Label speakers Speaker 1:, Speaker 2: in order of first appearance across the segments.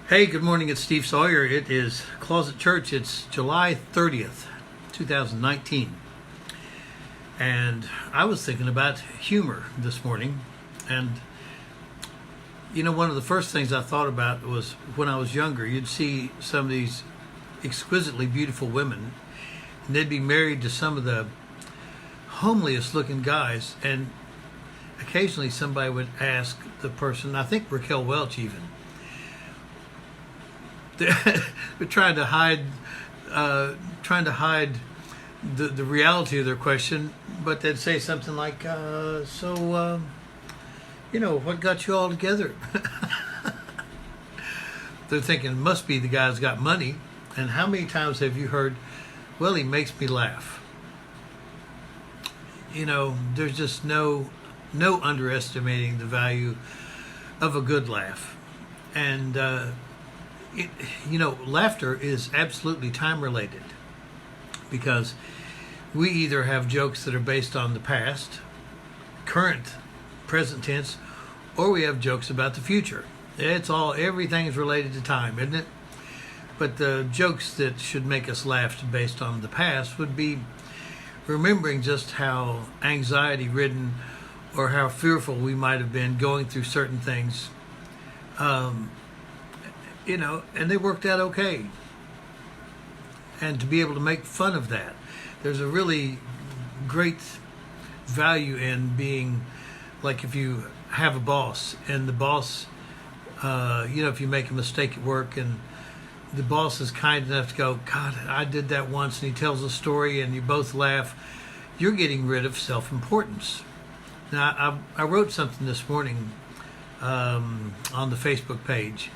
Speaker 1: Hey, good morning. It's Steve Sawyer. It is Closet Church. It's July 30th, 2019. And I was thinking about humor this morning. And, one of the first things I thought about was when I was younger, you'd see some of these exquisitely beautiful women, and they'd be married to some of the homeliest looking guys. And occasionally somebody would ask the person, I think Raquel Welch even, but trying to hide the reality of their question, but they'd say something like, what got you all together? They're thinking, it must be the guy's got money. And how many times have you heard, well, he makes me laugh? There's just no underestimating the value of a good laugh. And laughter is absolutely time related, because we either have jokes that are based on the past, current, present tense, or we have jokes about the future. Everything is related to time, isn't it? But the jokes that should make us laugh based on the past would be remembering just how anxiety ridden or how fearful we might have been going through certain things. And they worked out okay. And to be able to make fun of that, there's a really great value in being, like, if you have a boss and the boss, if you make a mistake at work and the boss is kind enough to go, God, I did that once, and he tells a story and you both laugh, you're getting rid of self-importance. Now, I wrote something this morning on the Facebook page.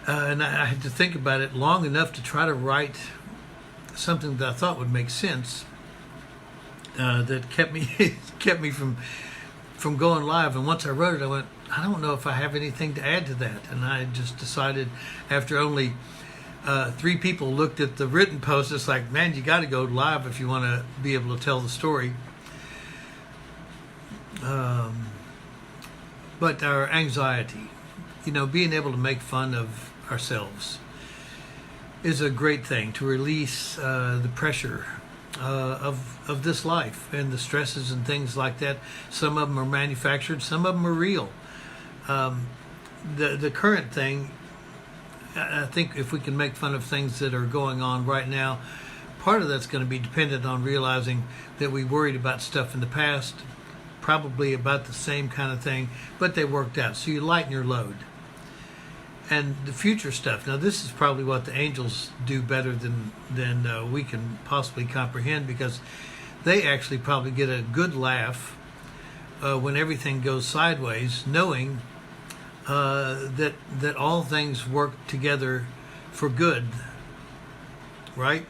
Speaker 1: And I had to think about it long enough to try to write something that I thought would make sense, that kept me from going live. And once I wrote it, I went, I don't know if I have anything to add to that. And I just decided, after only 3 people looked at the written post, it's like, man, you got to go live if you want to be able to tell the story. But our anxiety, being able to make fun of ourselves is a great thing to release the pressure of this life and the stresses and things like that. Some of them are manufactured, some of them are real. The current thing, I think if we can make fun of things that are going on right now, part of that's going to be dependent on realizing that we worried about stuff in the past, probably about the same kind of thing, but they worked out. So you lighten your load. And the future stuff, now this is probably what the angels do better than we can possibly comprehend, because they actually probably get a good laugh when everything goes sideways, knowing that all things work together for good, right?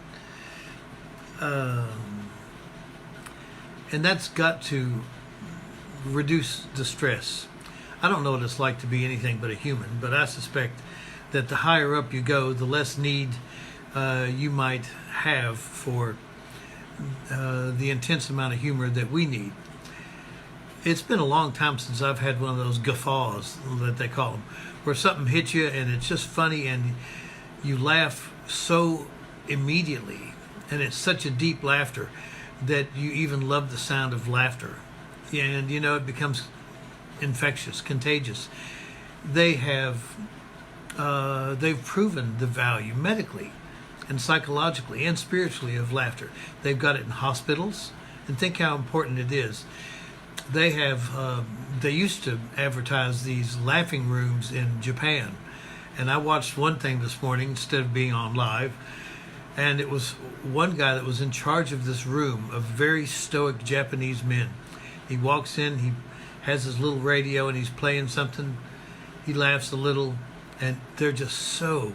Speaker 1: And that's got to reduce the stress. I don't know what it's like to be anything but a human, but I suspect that the higher up you go, the less need you might have for the intense amount of humor that we need. It's been a long time since I've had one of those guffaws, that they call them, where something hits you and it's just funny and you laugh so immediately, and it's such a deep laughter that you even love the sound of laughter. And, it becomes infectious, contagious. They've proven the value medically and psychologically and spiritually of laughter. They've got it in hospitals, and think how important it is. They used to advertise these laughing rooms in Japan, and I watched one thing this morning instead of being on live, and it was one guy that was in charge of this room of very stoic Japanese men. He walks in, he has his little radio and he's playing something. He laughs a little, and they're just so...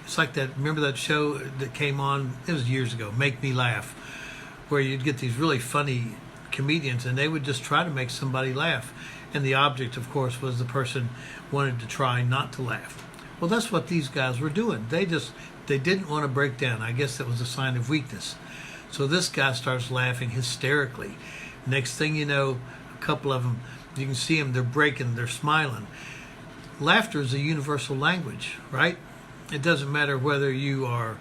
Speaker 1: It's like that, remember that show that came on, it was years ago, Make Me Laugh, where you'd get these really funny comedians and they would just try to make somebody laugh. And the object, of course, was the person wanted to try not to laugh. Well, that's what these guys were doing. They didn't want to break down. I guess that was a sign of weakness. So this guy starts laughing hysterically. Next thing you know, a couple of them, you can see them, they're breaking, they're smiling. laughter is a universal language, right? It doesn't matter whether you are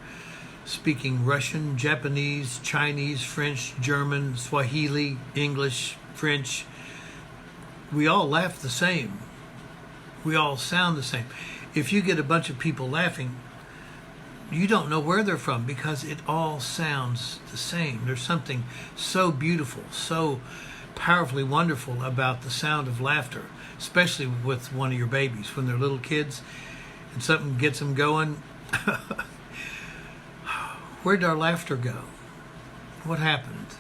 Speaker 1: speaking Russian, Japanese, Chinese, French, German, Swahili, English, French. We all laugh the same. We all sound the same. If you get a bunch of people laughing, you don't know where they're from because it all sounds the same. There's something so beautiful, so powerfully wonderful about the sound of laughter, especially with one of your babies when they're little kids and something gets them going. Where did our laughter go? What happened?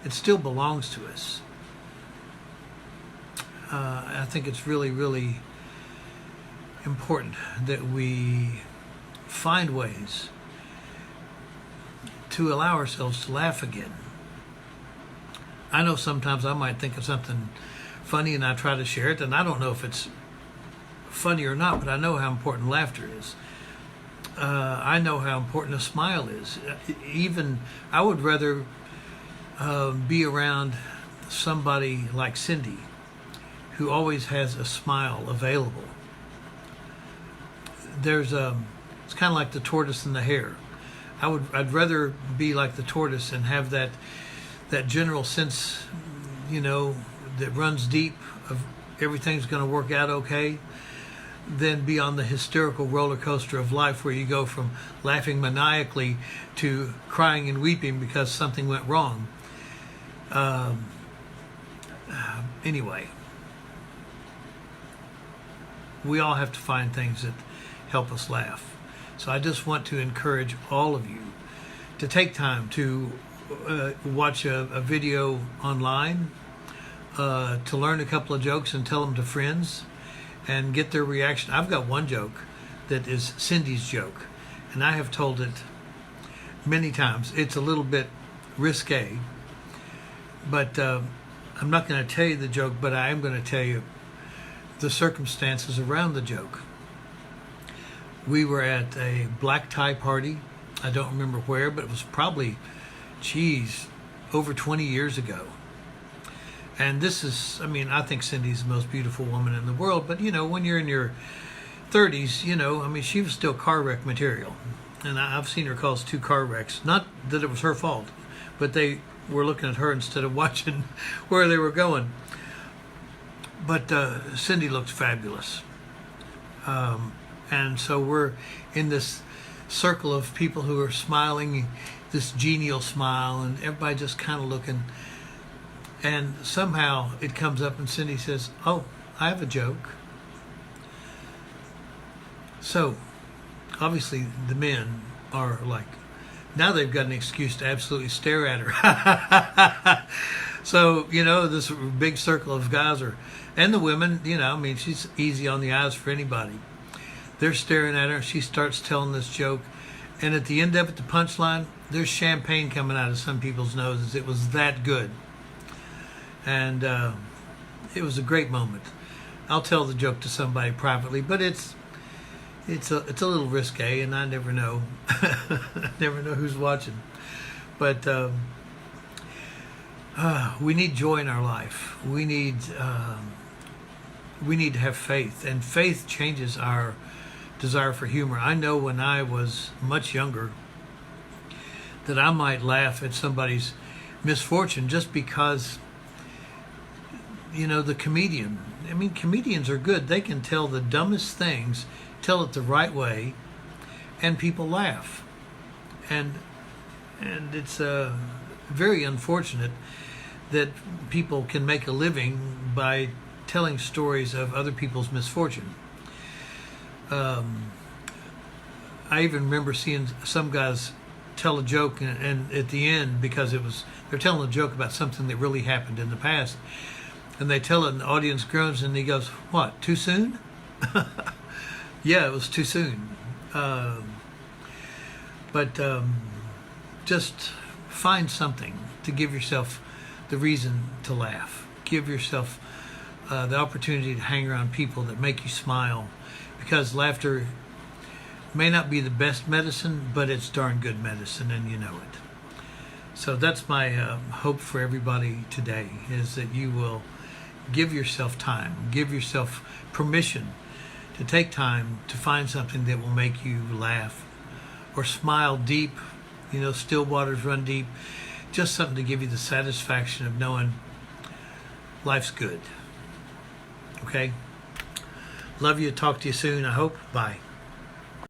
Speaker 1: It still belongs to us. I think it's really, really important that we find ways to allow ourselves to laugh again. I know sometimes I might think of something funny and I try to share it, and I don't know if it's funny or not, but I know how important laughter is. I know how important a smile is. Even I would rather be around somebody like Cindy, who always has a smile available. It's kind of like the tortoise and the hare. I'd rather be like the tortoise and have that general sense, that runs deep of everything's going to work out okay, than be on the hysterical roller coaster of life where you go from laughing maniacally to crying and weeping because something went wrong. Anyway, we all have to find things that help us laugh. So I just want to encourage all of you to take time to watch a video online, to learn a couple of jokes and tell them to friends and get their reaction. I've got one joke that is Cindy's joke, and I have told it many times. It's a little bit risque, but I'm not going to tell you the joke, but I am going to tell you the circumstances around the joke. We were at a black tie party. I don't remember where, but it was probably, over 20 years ago. And this is, I think Cindy's the most beautiful woman in the world, but when you're in your 30s, she was still car wreck material. And I've seen her cause 2 car wrecks. Not that it was her fault, but they were looking at her instead of watching where they were going. But Cindy looked fabulous. And so we're in this circle of people who are smiling, this genial smile, and everybody just kind of looking. And somehow it comes up and Cindy says, "Oh, I have a joke." So obviously the men are like, now they've got an excuse to absolutely stare at her. So, this big circle of guys and the women, she's easy on the eyes for anybody. They're staring at her. She starts telling this joke. And at the end of it, the punchline, there's champagne coming out of some people's noses. It was that good. And it was a great moment. I'll tell the joke to somebody privately, but it's a little risque, and I never know. I never know who's watching. But we need joy in our life. We need to have faith, and faith changes our desire for humor. I know when I was much younger that I might laugh at somebody's misfortune just because, the comedian. Comedians are good. They can tell the dumbest things, tell it the right way, and people laugh. And it's very unfortunate that people can make a living by telling stories of other people's misfortune. I even remember seeing some guys tell a joke, and at the end, because they're telling a joke about something that really happened in the past, and they tell it and the audience groans, and he goes, "What, too soon?" Yeah, it was too soon. But just find something to give yourself the reason to laugh. Give yourself the opportunity to hang around people that make you smile, because laughter may not be the best medicine, but it's darn good medicine, and you know it. So that's my hope for everybody today, is that you will Give yourself time. Give yourself permission to take time to find something that will make you laugh or smile deep. You know, still waters run deep. Just something to give you the satisfaction of knowing life's good. Okay? Love you. Talk to you soon, I hope. Bye.